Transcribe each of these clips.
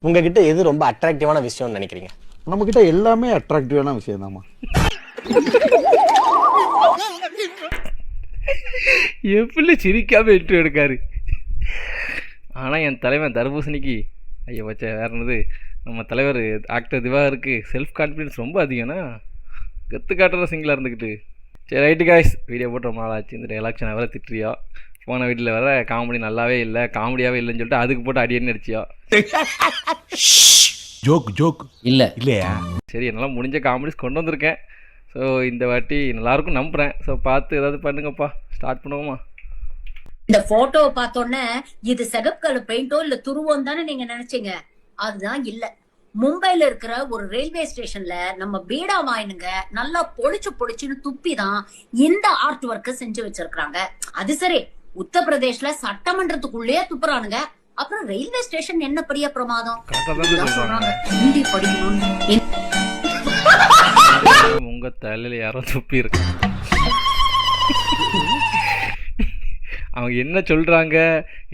உங்ககிட்ட எது ரொம்ப அட்ராக்டிவான விஷயம்னு நினைக்கிறீங்க? நம்ம கிட்ட எல்லாமே அட்ராக்டிவான விஷயம் தான்மா. எப்படி சிரிக்காம இன்ட்ரோ எடுக்காரு. ஆனால் என் தலைவன் தர்பூசணிக்கு ஐயோ வச்ச வேற என்னது நம்ம தலைவர் ஆக்டர் திவாகருக்கு செல்ஃப் கான்ஃபிடன்ஸ் ரொம்ப அதிகம்னா கற்று காட்டுற சிங்கிளாக இருந்துக்கிட்டு. சரி ரைட்டு காய்ஸ், வீடியோ போட்டு ரொம்ப நாள் ஆச்சு. இந்த எலெக்ஷனை வேறு திட்டுறியோ, போன வீட்டில் வேற காமெடி நல்லாவே இல்லை, காமெடியாகவே இல்லைன்னு சொல்லிட்டு அதுக்கு போட்டு அடியன்னு அடிச்சியோ. ஜோக் ஜோக் இல்லை இல்லையா? சரி, என்னால் முடிஞ்ச காமெடிஸ் கொண்டு வந்திருக்கேன். ஸோ இந்த வாட்டி நல்லாயிருக்கும் நம்புகிறேன். ஸோ பார்த்து ஏதாவது பண்ணுங்கப்பா. ஸ்டார்ட் பண்ணுவோமா? இந்த போட்டோவை பார்த்தோன்னே இது சிகப்பு கலர் பெயிண்டோ இல்ல துருவோம் தானே நீங்க நினைச்சீங்க. அதுதான் இல்ல. மும்பைல இருக்கிற ஒரு ரயில்வே ஸ்டேஷன்ல நம்ம பீடா வாயினுங்க நல்லா பொழிச்சுன்னு துப்பி தான் இந்த ஆர்ட் ஒர்க்க செஞ்சு வச்சிருக்காங்க. அது சரி, உத்தரப்பிரதேஷ்ல சட்டமன்றத்துக்குள்ளேயே துப்புறானுங்க. அப்புறம் ரயில்வே ஸ்டேஷன் என்ன பெரிய பிரமாதம். சொல்றாங்க ஹிந்தி படிக்கணும். உங்க தலையில யாரோ துப்பி இருக்கு. அவங்க என்ன சொல்றாங்க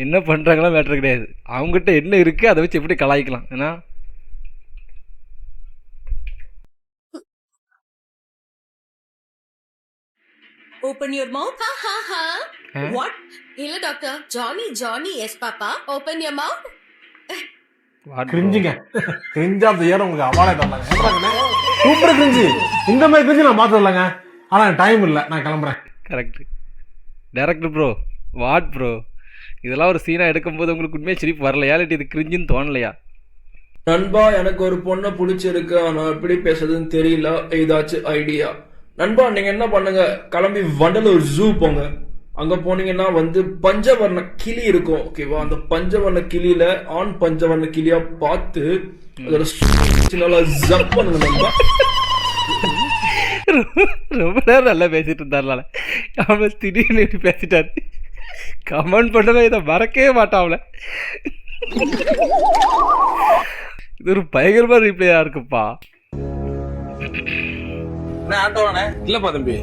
என்ன பண்றாங்களோ மேட்டர் கிடையாது. அவங்ககிட்ட என்ன இருக்கு அதை வச்சு எப்படி கலாய்க்கலாம். ஏன்னா Open your mouth. Ha ha ha. What? Hello doctor. Johnny. Yes papa. Open your mouth. கிரிஞ்சுங்க. கிரிஞ்ச் ஆஃப் தி இயர் உங்களுக்கு அவார்டே தரலாங்க. Super cringe. இந்த மாதிரி கிரிஞ்சு நான் மாத்தறலங்க. ஆனா டைம் இல்ல, நான் கிளம்புறேன். Correct director bro, what bro, இதெல்லாம் ஒரு சீனா எடுக்கும்போது உங்களுக்கு உண்மையாக சிரிப்பு வரலையா, இல்லாட்டி இது கிரிஞ்சுன்னு தோணலையா? நண்பா, எனக்கு ஒரு பொண்ணை பிடிச்சிருக்கு, ஆனா எப்படி பேசுறதுன்னு தெரியல, ஏதாச்சும் ஐடியா? நண்பா, நீங்க என்ன பண்ணுங்க, கிளம்பி வண்டலூர் ஜூ போங்க. அங்க போனீங்கன்னா பஞ்சவர்ண கிளி இருக்கும், ஓகேவா? அந்த பஞ்சவர்ண கிளியில ஆண் பஞ்சவர்ண கிளியா பார்த்து அதோட நல்லா ஜம்ப் பண்ணுங்க நண்பா. ரொம்ப நேரம் நல்லா பேசிட்டு இருந்தார்ல, அவன் திடீர்னு இப்படி பேசிட்டாரு. கமெண்ட் பண்ணவே இதை மறக்கவே மாட்டான்ல. இது ஒரு பயங்கரமா ரீப்ளேயா இருக்குப்பா. இல்லப்பா தம்பி,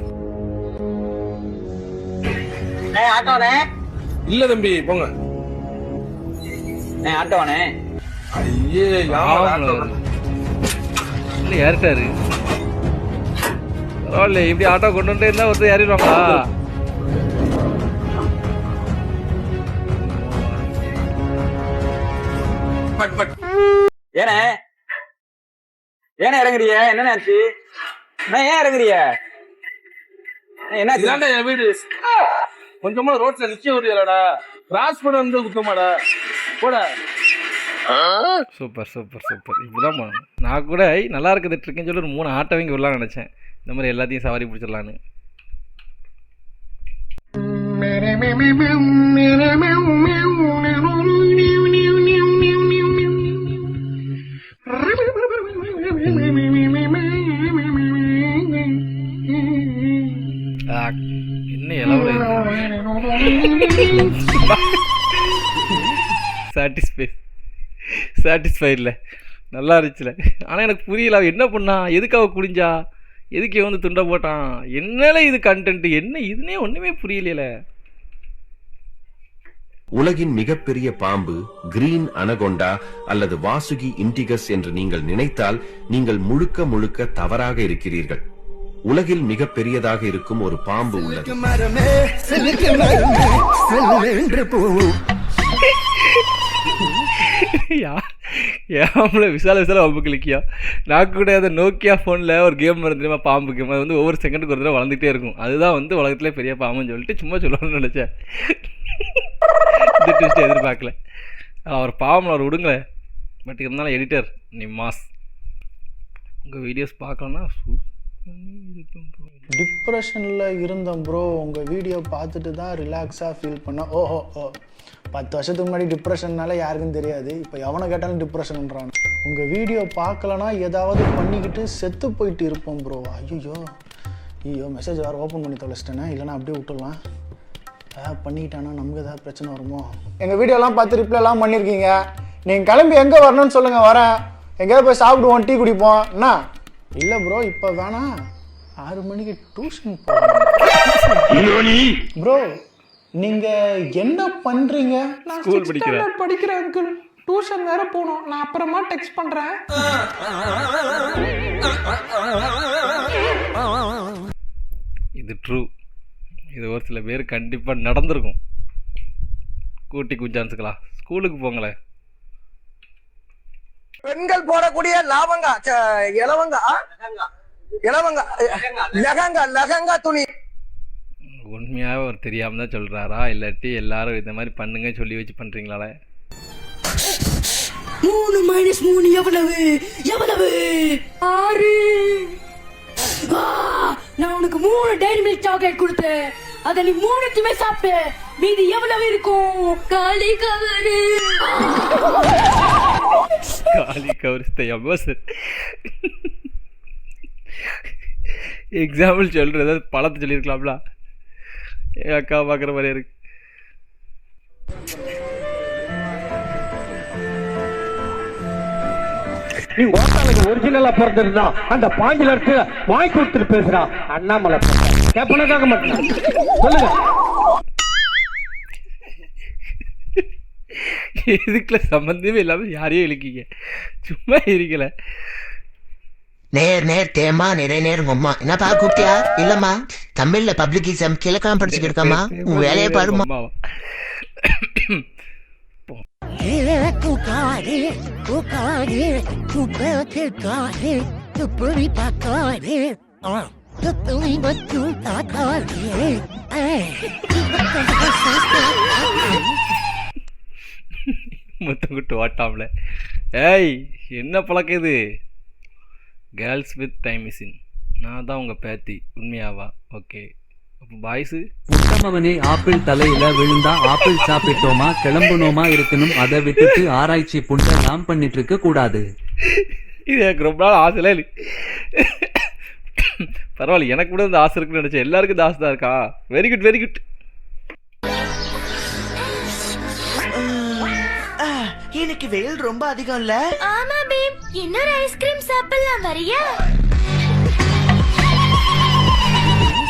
இல்ல தம்பி, போங்க. ஐயே, இல்லை ஏறிட்டாரு. பரவாயில்ல, இப்படி ஆட்டோ கொண்டு வந்துட்டு இருந்தா ஒருத்தர் ஏறிடுவாங்களா? ஏன இறங்குறிய? என்ன ஆச்சு? ஏன் இறங்குறிய? என்ன என் வீடு கொஞ்சமா ரோட்ல நிக்க முடியலடா, கிராஸ் பண்ண வந்து குத்தமாடா போட. Super super super. இப்படிதான் போகணும். நான் கூட நல்லா இருக்குது ட்ரிக்குன்னு சொல்லி ஒரு 3 ஆட்டோவைங்க விடலான்னு நினச்சேன். இந்த மாதிரி எல்லாத்தையும் சவாரி பிடிச்சிடலான்னு. என்ன எலவு சாட்டிஸ்ஃபைடில் நல்லா இருந்துச்சுல. ஆனால் எனக்கு புரியல, அவள் என்ன பண்ணா, எதுக்கு அவள் குடிஞ்சா, எதுக்கு துண்டை போட்டான், என்னல இது கண்டென்ட், என்ன இதுனே ஒன்றுமே புரியல. உலகின் மிகப்பெரிய பாம்பு கிரீன் அனகொண்டா அல்லது வாசுகி இண்டிகஸ் என்று நீங்கள் நினைத்தால் நீங்கள் முழுக்க முழுக்க தவறாக இருக்கிறீர்கள். உலகில் மிக பெரியதாக இருக்கும் ஒரு பாம்பு உள்ளது. விசால வம்பு கிளிக்கியா. நான் கூட அந்த நோக்கியா ஃபோனில் ஒரு கேம் வரும் தெரியுமா, பாம்பு கேம். அது ஒவ்வொரு செகண்டுக்கு ஒரு தடவை வளர்ந்துகிட்டே இருக்கும். அதுதான் உலகத்திலே பெரிய பாம்புன்னு சொல்லிட்டு சும்மா சொல்லணும்னு நினச்சேன். இந்த ட்விஸ்ட்டை எதிர்பார்க்கல. அவர் பாவம், அவர் விடுங்களேன். பட் இருந்தாலும் எடிட்டர் நீ மாஸ். உங்கள் வீடியோஸ் பார்க்கலன்னா டிப்ரெஷனில் இருந்தேன் ப்ரோ. உங்கள் வீடியோ பார்த்துட்டு தான் ரிலாக்ஸாக ஃபீல் பண்ணேன். ஓஹோ 10 வருஷத்துக்கு முன்னாடி டிப்ரெஷன்னால யாருக்கும் தெரியாது, இப்போ எவனை கேட்டாலும் டிப்ரெஷன்ன்றான். உங்கள் வீடியோ பார்க்கலனா ஏதாவது பண்ணிக்கிட்டு செத்து போயிட்டு இருப்போம் ப்ரோ. ஐயோ மெசேஜ் வேறு ஓப்பன் பண்ணி தொலைச்சிட்டேனே, இல்லைனா அப்படியே விட்டுடலாம். பண்ணிக்கிட்டானா நமக்கு ஏதாவது பிரச்சனை வருமோ? எங்கள் வீடியோலாம் பார்த்து ரிப்ளைலாம் பண்ணியிருக்கீங்க. நீங்கள் கிளம்பி எங்கே வரணும்னு சொல்லுங்கள், வரேன். எங்கேயாவது போய் சாப்பிடுவோம், டீ குடிப்போம். என்ன? இல்லை ப்ரோ, இப்போ வேணாம், 6 மணிக்கு டியூஷன் போகணும் ப்ரோ. நீங்க என்ன பண்றீங்க? ஸ்கூல் படிக்கிறேன் அங்கிள். டியூஷன் வேற போகணும். நான் அப்புறமா டெக்ஸ்ட் பண்றேன். இது ட்ரூ. இது ஒரு சில பேர் கண்டிப்பாக நடந்திருக்கும். கூட்டி குஞ்சான்ஸுக்கலாம் ஸ்கூலுக்கு போங்களேன். பெண்கள் போடக்கூடிய லெஹங்கா துணி உண்மையாக அவர் தெரியாமல் தான் சொல்கிறாரா, இல்லாட்டி எல்லாரும் இந்த மாதிரி பண்ணுங்க சொல்லி வச்சு பண்ணுறீங்களால? 3 - 3 எவ்வளவு? 6. நான் உனக்கு 3 டைரி மில்க் சாக்லேட் கொடுத்தேன். அத நீ 3த்துமே சாப்பிட்ட. மீதி எவ்வளவு இருக்கும்? காலி கவரு. காலி கவரிஸ்த எமோசன். எக்ஸாம்பிள் சொல்கிறது பழத்தை சொல்லியிருக்கலாம்ல. என் அக்கா பார்க்குற மாதிரி இருக்கு. நீ ஓட்டாளுக்கு ஒரிஜினலா பிறந்திருந்தா அந்த பாஞ்சில இருக்கு வாய் கொடுத்துட்டு பேசுறா. அண்ணாமலை கேட்பனக்காக மாட்டேன் சொல்லுங்க. எதுக்குல சம்பந்தமே இல்லாமல் யாரையும் இழுக்கிங்க, சும்மா இருக்கல. நேர் தேமா நிறைய நேரம் அம்மா என்னப்பா கூப்பிட்டியா? இல்லம்மா, தமிழ்ல பப்ளிகிசம் கிழக்காம படிச்சுக்கிட்டு இருக்கம்மா, உன் வேலையை பாருமா. முத்தங்குட்டு வாட்டாம்ல. ஏய், என்ன பழக்கம் இது? Girls with time machine. நான் தான் உங்கள் பேத்தி. உண்மையாவா? ஓகே. அப்போ பாய்ஸு? உத்தமவனே, ஆப்பிள் தலையில விழுந்தா ஆப்பிள் சாப்பிட்டோமா கிளம்புனோமா இருக்கணும். அதை விட்டுட்டு ஆராய்ச்சி புண்டெல்லாம் பண்ணிட்டு இருக்க கூடாது. இது எனக்கு ரொம்ப நாள் ஆசையில இல்லை. பரவாயில்ல, எனக்கு கூட இந்த ஆசை இருக்குன்னு நினச்சேன். எல்லாருக்கும் இந்த ஆசை தான் இருக்கா? Very good, very good. எனக்கு வெயில் ரொம்ப அதிகம் இல்ல? ஆமா பேம், இன்னொரு ஐஸ்கிரீம் சாப்பிடலாம் வரியா?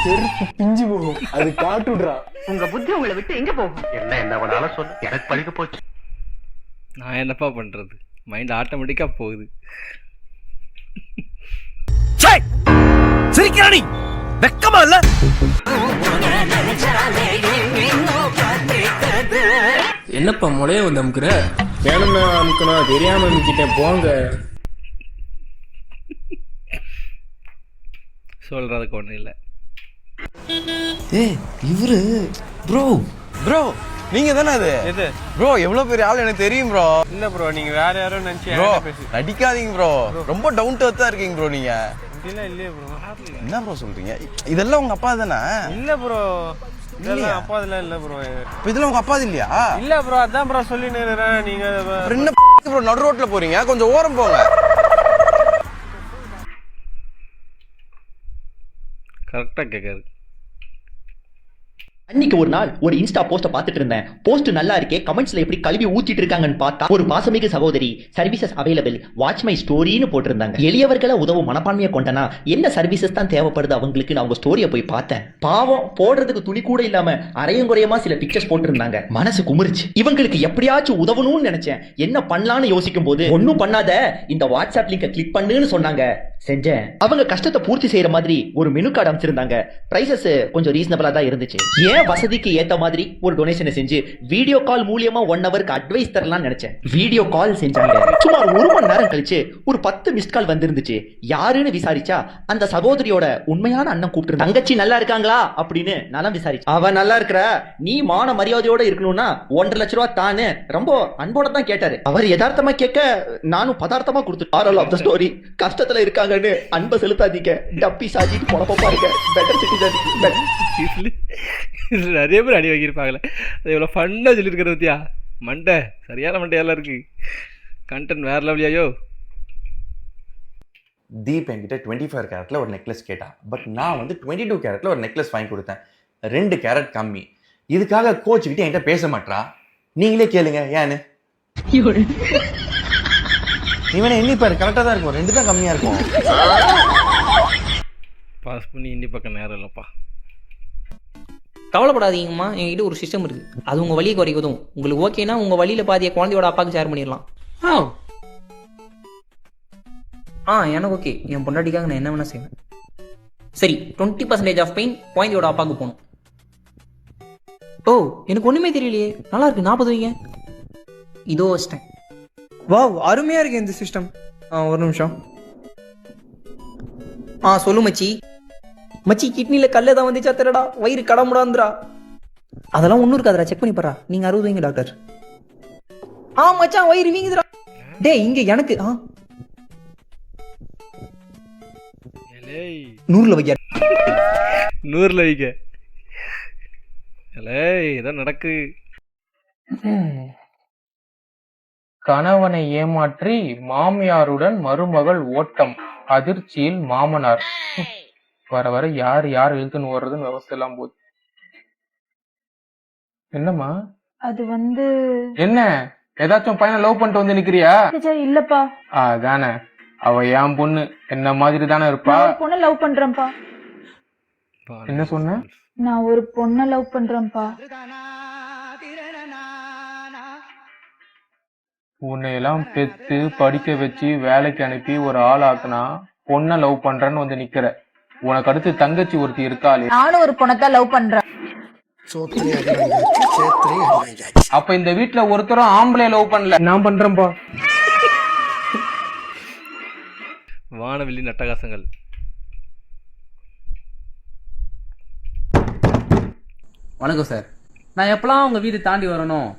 செருப்பு பிஞ்சு போகும், அது காட்டுடுறா. உங்க புத்தி உங்களை விட்டு எங்க போகும்? என்ன வேணாலும் சொல்லு, எனக்கு பழிக்க போச்சு. நான் என்னப்பா பண்றது, மைண்ட் ஆட்டோமேட்டிக்கா போகுது. சிரிக்கிறானி வெக்கமா இல்ல? என்னப்பா முளைய வந்து அமுக்குற? வேணும்னா அமுக்கணும், தெரியாம அமுக்கிட்டேன் போங்க. சொல்றதுக்கு ஒன்றும் இல்லை. இவரு ப்ரோ ப்ரோ நீங்க தானே அது? எது ப்ரோ எவ்வளவு பெரிய ஆள் எனக்கு தெரியும் ப்ரோ. இல்ல ப்ரோ, நீங்க வேற யாரும் நினைச்சு ப்ரோ நடிக்காதீங்க ப்ரோ, ரொம்ப டவுன் டு எர்த்தா இருக்கீங்க ப்ரோ. நீங்க இல்ல இல்லையே ப்ரோ. என்ன ப்ரோ சொல்றீங்க? இதெல்லாம் உங்க அப்பா தானே? இல்ல ப்ரோ, இதெல்லாம் அப்பா இல்ல ப்ரோ. இப்ப இதெல்லாம் உங்க அப்பா இல்லையா? இல்ல ப்ரோ, அதான் ப்ரோ சொல்லி நிறேன். நீங்க என்ன ப்ரோ நடு ரோட்ல போறீங்க? கொஞ்சம் ஓரம் போங்க. கரெக்டா கேட்காது. அன்னைக்கு ஒரு நாள் ஒரு இன்ஸ்டா போஸ்ட பாத்துட்டு இருந்தேன். போஸ்ட் நல்லா இருக்கே, கமெண்ட்ஸ்ல எப்படி கழுவி ஊத்திட்டு இருக்காங்கன்னு பார்த்தா ஒரு பாசமிகு சகோதரி சர்வீசஸ் அவைலபிள், வாட்ச் மை ஸ்டோரின்னு போட்டிருந்தாங்க. எளியவர்களை உதவும் மனப்பான்மையை கொண்டனா என்ன சர்வீசஸ் தான் தேவைப்படுது அவங்களுக்கு. நான் அவங்க ஸ்டோரியை போய் பார்த்தேன். பாவம், போடுறதுக்கு துணி கூட இல்லாம அரையும் குறையமா சில பிக்சர்ஸ் போட்டிருந்தாங்க. மனசு குமுறிச்சு. இவங்களுக்கு எப்படியாச்சும் உதவணும்னு நினைச்சேன். என்ன பண்ணலான்னு யோசிக்கும் போது ஒன்னும் பண்ணாத, இந்த வாட்ஸ்அப் லிங்கை கிளிக் பண்ணுன்னு சொன்னாங்க. செஞ்சேன். அவங்க கஷ்டத்தை பூர்த்தி செய்யற மாதிரி ஒரு மெனு கார்டு அமைச்சிருந்தாங்க. பிரைசஸ் கொஞ்சம் ரீசனபிளா தான் இருந்துச்சு. ஏன் வசதிக்கு ஏத்த மாதிரி ஒரு டொனேஷனை செஞ்சு வீடியோ கால் மூலியமா 1 ஹவருக்கு அட்வைஸ் தரலாம்னு நினைச்சேன். வீடியோ கால் செஞ்சாங்க. சுமார் 1 மணி நேரம் கழிச்சு ஒரு 10 மிஸ்ட் கால் வந்திருந்துச்சு. யாருன்னு விசாரிச்சா அந்த சகோதரியோட உண்மையான அண்ணன் கூப்பிட்டு, தங்கச்சி நல்லா இருக்காங்களா அப்படின்னு நலம் விசாரிச்சு. அவன் நல்லா இருக்கிற, நீ மான மரியாதையோட இருக்கணும்னா 1.5 லட்ச ரூபா தானு ரொம்ப அன்போட தான் கேட்டாரு. அவர் யதார்த்தமா கேட்க நானும் பதார்த்தமா கொடுத்து ஆரல் ஆஃப் த ஸ்டோரி. கஷ்டத்துல இருக்காங்க, அன்பை செலுத்தாதீங்க, டப்பி சாஜிட்டு பொழப்ப பாருங்க, பெட்டர் சிட்டிசன். நிறைய பேர் அடி வாங்கியிருப்பாங்களே, அது எவ்வளோ ஃபன்னாக சொல்லியிருக்கிற பத்தியா? மண்டை சரியான மண்டையெல்லாம் இருக்கு. கண்டென்ட் வேற லெவலியாயோ. தீப் என்கிட்ட 24 கேரட்ல ஒரு நெக்லஸ் கேட்டா. பட் நான் வந்து 22 கேரட்ல ஒரு நெக்லஸ் வாங்கி கொடுத்தேன். 2 கேரட் கம்மி. இதுக்காக கோச்சுக்கிட்டு என்கிட்ட பேச மாட்டா. நீங்களே கேளுங்க ஏன்னு. இவனை எண்ணி பாரு, கரெக்டாக தான் இருக்கும். 2 தான் கம்மியா இருக்கும். பாஸ் பண்ணி இன்னி பக்கம் நேரம் இல்லைப்பா. கவலைப்படாதீங்கம்மா, என்கிட்ட ஒரு சிஸ்டம் இருக்கு. அது உங்க வலியை குறைக்க உதவும். உங்களுக்கு ஓகேனா உங்க வழியில பாதிய குழந்தையோட அப்பாவுக்கு ஷேர் பண்ணிடலாம். எனக்கு ஓகே. என் பொண்டாட்டிக்காக நான் என்ன வேணா செய்வேன். சரி, 20% ஆஃப் பெயின் குழந்தையோட அப்பாவுக்கு போகணும். ஓ, எனக்கு ஒண்ணுமே தெரியலையே. நல்லா இருக்கு. 40 வைங்க. இதோ வச்சிட்டேன். வாவ், அருமையா இருக்கு இந்த சிஸ்டம். ஒரு நிமிஷம். சொல்லு மச்சி. மச்சி, கிட்னில கல்ல தான் வந்துச்சா தெரியடா. வயிறு கடமுடாந்துரா. அதெல்லாம் ஒன்றும் இருக்காதுடா. செக் பண்ணி பாரா. நீங்க 60 வைங்க டாக்டர். மச்சான் வயிறு வீங்குதுடா. டேய், இங்க எனக்கு 100ல வைக்க. 100ல வைக்க. ஏதோ நடக்கு. கணவனை ஏமாற்றி மாமியாருடன் மருமகள் ஓட்டம், அதிர்ச்சியில் மாமனார். வர வர யார் யார் இழுத்துன்னு ஓடுறதுன்னு விவசாயம் எல்லாம் போகுது. என்னம்மா அது என்ன ஏதாச்சும் பையனை லவ் பண்ணிட்டு வந்து நிக்கிறியா? இல்லப்பா. அதானே, அவ என் பொண்ணு என்ன மாதிரி தானே இருப்பா. பொண்ணை லவ் பண்றேன்ப்பா. என்ன சொன்ன? நான் ஒரு பொண்ணை லவ் பண்றேன்ப்பா. உன்னையெல்லாம் பெத்து படிக்க வச்சு வேலைக்கு அனுப்பி ஒரு ஆள் ஆக்குனா பொண்ணை லவ் பண்றேன்னு வந்து நிக்கிற. உனக்கு அடுத்து தங்கச்சி ஒருத்தி இருக்காளே. நானும் ஒரு பொண்ணை தான் லவ் பண்றேன். அப்ப இந்த வீட்டுல ஒருத்தரும் ஆம்பளை லவ் பண்ணல. நான் பண்றேன்பா. வானவெளி நட்டகாசங்கள். வணக்கம் சார். நான் எப்பெல்லாம் உங்க வீடு தாண்டி வரணும்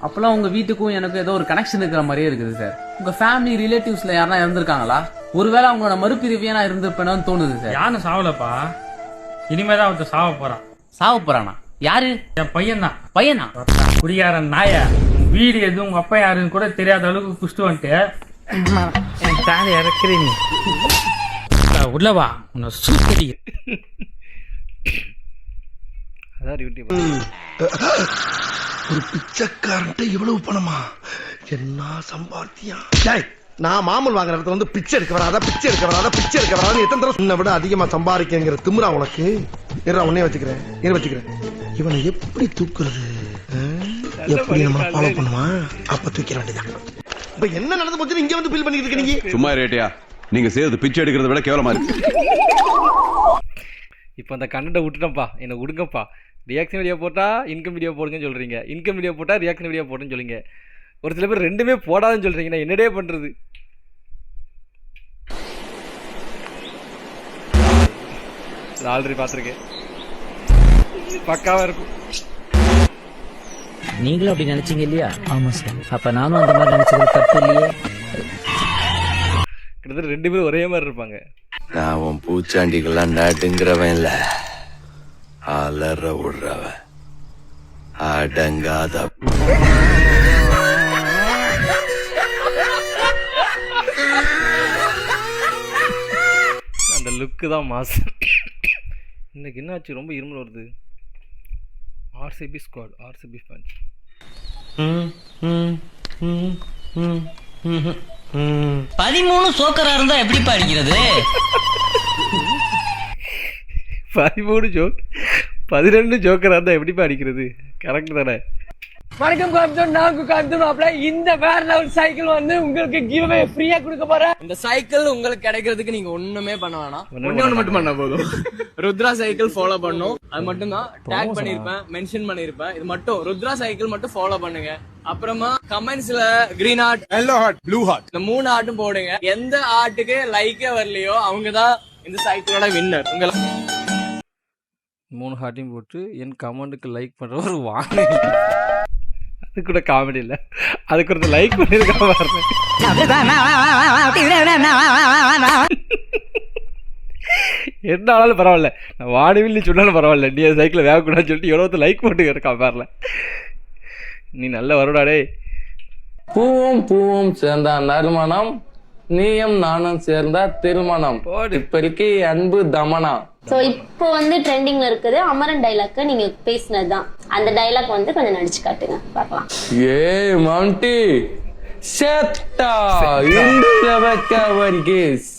அப்பெல்லாம் உங்க வீட்டுக்கும் எனக்கும் ஏதோ ஒரு கனெக்ஷன் இருக்கிற மாதிரியே இருக்குது சார். உங்க ஃபேமிலி ரிலேட்டிவ்ஸ்ல யாரா இருந்திருக்காங்களா? ஒருவேளை அவங்களோட மறுபிரிவியா நான் இருந்திருப்பேன்னு தோணுது சார். யாரும் சாவலப்பா. இனிமேதான் அவன் சாவ போறான். சாவ போறானா? யாரு? என் பையன் தான். பையனா? குடியாரன் நாய. வீடு எதுவும் உங்க அப்பா யாருன்னு கூட தெரியாத அளவுக்கு குஷ்டு வந்துட்டு என் தாலி இறக்குறீங்க. உள்ளவா உன்னை சூப்பரி. ஒரு பிச்சைக்காரன்ட்ட இவ்வளவு பணமா? என்ன சம்பாத்தியம்? நான் மாமூல் வாங்குற இடத்துல வந்து பிச்சை எடுக்க வராத பிச்சை எடுக்க வராத பிச்சை எடுக்க வராத எத்தனை தடவை உன்னை விட அதிகமா சம்பாதிக்கிற திமிரா உனக்கு? உன்னே வச்சுக்கிறேன். இவனை எப்படி தூக்குறது? எப்படி நம்ம ஃபாலோ பண்ணுவான்? அப்ப தூக்கிற வேண்டியதான். இப்ப என்ன நடந்து போச்சு இங்க வந்து ஃபீல் பண்ணிட்டு இருக்கீங்க? சும்மா ரேட்டியா, நீங்க செய்யறது பிச்சை எடுக்கிறத விட கேவலமா இருக்கு. இப்போ அந்த கண்டென்ட்டை விட்டுட்டோம்ப்பா, என்னை விடுங்கப்பா. ரியாக்ஷன் வீடியோ போட்டால் இன்கம் வீடியோ போடுங்கன்னு சொல்கிறீங்க, இன்கம் வீடியோ போட்டால் ரியாக்ஷன் வீடியோ போட்டுன்னு சொல்லுங்க. ஒரு சில பேர் ரெண்டுமே போடாதுன்னு சொல்கிறீங்க. நான் என்னடே பண்ணுறது? ஆல்ரெடி பார்த்துருக்கேன், பக்காவாக இருக்கும். நீங்களும் அப்படி நினைச்சீங்க இல்லையா? ஆமா சார். அப்ப நானும் அந்த மாதிரி நினைச்சது தப்பு இல்லையே. கிட்டத்தட்ட ரெண்டு பேரும் ஒரே மாதிரி இருப்பாங்க. நான் உன் பூச்சாண்டிகள்லாம் நாட்டுங்கிறவன் இல்ல, அலற விடுறவன், அடங்காத. அந்த லுக்கு தான் மாசு. இன்னைக்கு என்னாச்சு? ரொம்ப இருமல் வருது. RCB squad, RCB fans. 13 சோக்கரா இருந்தா எப்படிப்பா அடிக்கிறது? 13 ஜோக், 12 ஜோக்கரா இருந்தா எப்படிப்பா அடிக்கிறது? கரெக்ட் தானே? வணக்கம் கோயம்புத்தூர், நான் கோயம்புத்தூர். இந்த வேற லெவல் சைக்கிள் வந்து உங்களுக்கு கிவ்அவே ஃப்ரீயா கொடுக்க போறேன். இந்த சைக்கிள் உங்களுக்கு கிடைக்கிறதுக்கு நீங்க ஒண்ணுமே பண்ண வேணாம். ஒண்ணு மட்டும் பண்ணா போதும். ருத்ரா சைக்கிள் ஃபாலோ பண்ணும். அது மட்டும் தான் டேக் பண்ணிருப்பேன், மென்ஷன் பண்ணிருப்பேன். இது மட்டும் ருத்ரா சைக்கிள் மட்டும் ஃபாலோ பண்ணுங்க. அப்புறமா கமெண்ட்ஸ்ல green heart, yellow heart, blue heart, இந்த 3 ஹார்ட்டும் போடுங்க. எந்த ஹார்ட்டுக்கு லைக்கே வரலையோ அவங்கதான் இந்த சைக்கிளோட வின்னர். உங்களை 3 ஹார்ட்டையும் போட்டு என் கமெண்ட்டுக்கு லைக் பண்ற ஒரு வாங்க. அது கூட காமெடி இல்லை, அதுக்கு ஒரு லைக் பண்ணிருக்காங்க. என்ன ஆனாலும் பரவாயில்ல, நான் வானவில்லி சொன்னாலும் பரவாயில்ல, நீ அந்த சைக்கிளை வேகக்கூடாதுன்னு சொல்லிட்டு எவ்வளோ லைக் போட்டு இருக்கான் பாருல. நீ நல்ல வருடாடே. பூவும் பூவும் சேர்ந்தா நறுமணம், நீயும் நானும் சேர்ந்தா திருமணம், இப்படிக்கு அன்பு தமனா. சோ இப்போ வந்து ட்ரெண்டிங்ல இருக்குது அமரன் டைலாக், நீங்க பேசினதுதான் அந்த டைலாக் வந்து கொஞ்சம் நடிச்சு காட்டுங்க பார்க்கலாம். ஏய் மாண்டி செட்டா இந்த செவக்க வர்கீஸ்,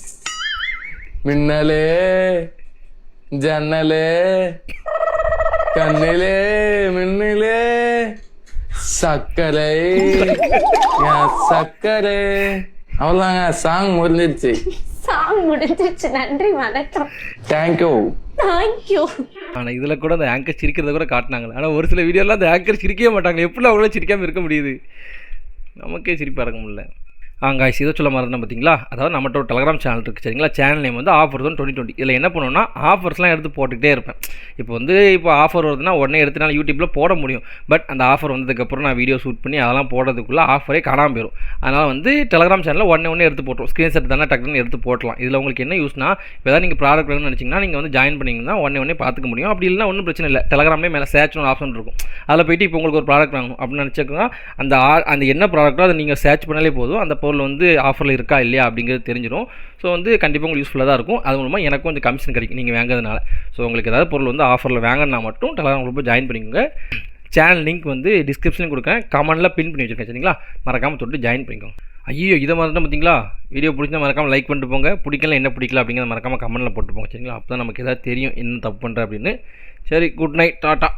மின்னலே ஜன்னலே கண்ணிலே மின்னிலே சக்கரை என் சக்கரை அவ்வளோதாங்க சாங் முடிஞ்சிருச்சு. சாங் முடிஞ்சிருச்சு. நன்றி, வணக்கம். தேங்க்யூ. தேங்க்யூ. ஆனால் இதில் கூட அந்த ஆங்கர் சிரிக்கிறத கூட காட்டினாங்க. ஆனால் ஒரு சில வீடியோலாம் அந்த ஆங்கர் சிரிக்கவே மாட்டாங்க. எப்படி அவங்கள சிரிக்காமல் இருக்க முடியுது? நமக்கே சிரிப்பாக இருக்க முடியல. காய்ஸ் இதை சொல்ல மறந்தேன் பார்த்தீங்களா? அதாவது நம்மகிட்ட ஒரு டெலகிராம் சேனல் இருக்குது சரிங்களா? சேனல் நேம் வந்து ஆஃபர் தான் 2020. இதில் என்ன பண்ணுவோன்னா ஆஃபர்ஸ்லாம் எடுத்து போட்டுக்கிட்டே இருப்பேன். இப்போ ஆஃபர் வருதுன்னா உடனே எடுத்துனால யூடியூப்பில் போட முடியும். பட் அந்த ஆஃபர் வந்ததுக்கப்புறம் நான் வீடியோ ஷூட் பண்ணி அதெல்லாம் போடுறதுக்குள்ளே ஆஃபரே காணாமல் போயிடும். அதனால் வந்து டெலகிராம் சேனலில் ஒன்றே எடுத்து போட்டுரும். ஸ்க்ரீன்ஷாட் தானே டக்குன்னு எடுத்து போட்டலாம். இதில் உங்களுக்கு என்ன யூஸ்னா, இப்போ ஏதாவது நீங்கள் ப்ராடக்ட் வேணும்னு நினச்சிங்கன்னா நீங்கள் வந்து ஜாயின் பண்ணிங்கன்னா ஒன்றே பார்த்துக்க முடியும். அப்படி இல்லைனா ஒன்றும் பிரச்சனை இல்லை. டெலகிராமே மேலே சர்ச்னு ஒரு ஆப்ஷன் இருக்கும். அதில் போய்ட்டு இப்போ உங்களுக்கு ஒரு ப்ராடக்ட் வாங்கணும் அப்படின்னு நினச்சிக்கோங்க. அந்த என்ன ப்ராடக்ட்டோ அதை நீங்கள் சர்ச் பண்ணாலே போதும். அந்த பொருள் வந்து ஆஃபர் இருக்கா இல்லையா அப்படிங்கிறது தெரிஞ்சிடும். ஸோ வந்து கண்டிப்பாக உங்களுக்கு யூஸ்ஃபுல்லாக தான் இருக்கும். அது மூலமாக எனக்கும் கொஞ்சம் கமிஷன் கிடைக்கும் நீங்கள் வாங்குறதுனால. ஸோ உங்களுக்கு ஏதாவது பொருள் வந்து ஆஃபரில் வாங்கினா மட்டும் டெலகிராம் குரூப்பில் ஜாயின் பண்ணிக்கோங்க. சேனல் லிங்க் வந்து டிஸ்கிரிப்ஷனில் கொடுக்குறேன், கமெண்ட்டில் பின் பண்ணி வச்சுருக்கேன் சரிங்களா? மறக்காமல் தொட்டு ஜாயின் பண்ணிக்கோங்க. ஐயோ இதை மறந்துட்டு பார்த்தீங்களா? வீடியோ பிடிச்சா மறக்காமல் லைக் பண்ணிட்டு போங்க. பிடிக்கல என்ன பிடிக்கல அப்படிங்கிறத மறக்காமல் கமெண்ட்டில் போட்டு போங்க சரிங்களா? அப்போ தான் நமக்கு எதாவது தெரியும் என்ன தப்பு பண்ணுறேன் அப்படின்னு. சரி, குட் நைட், டாட்டா.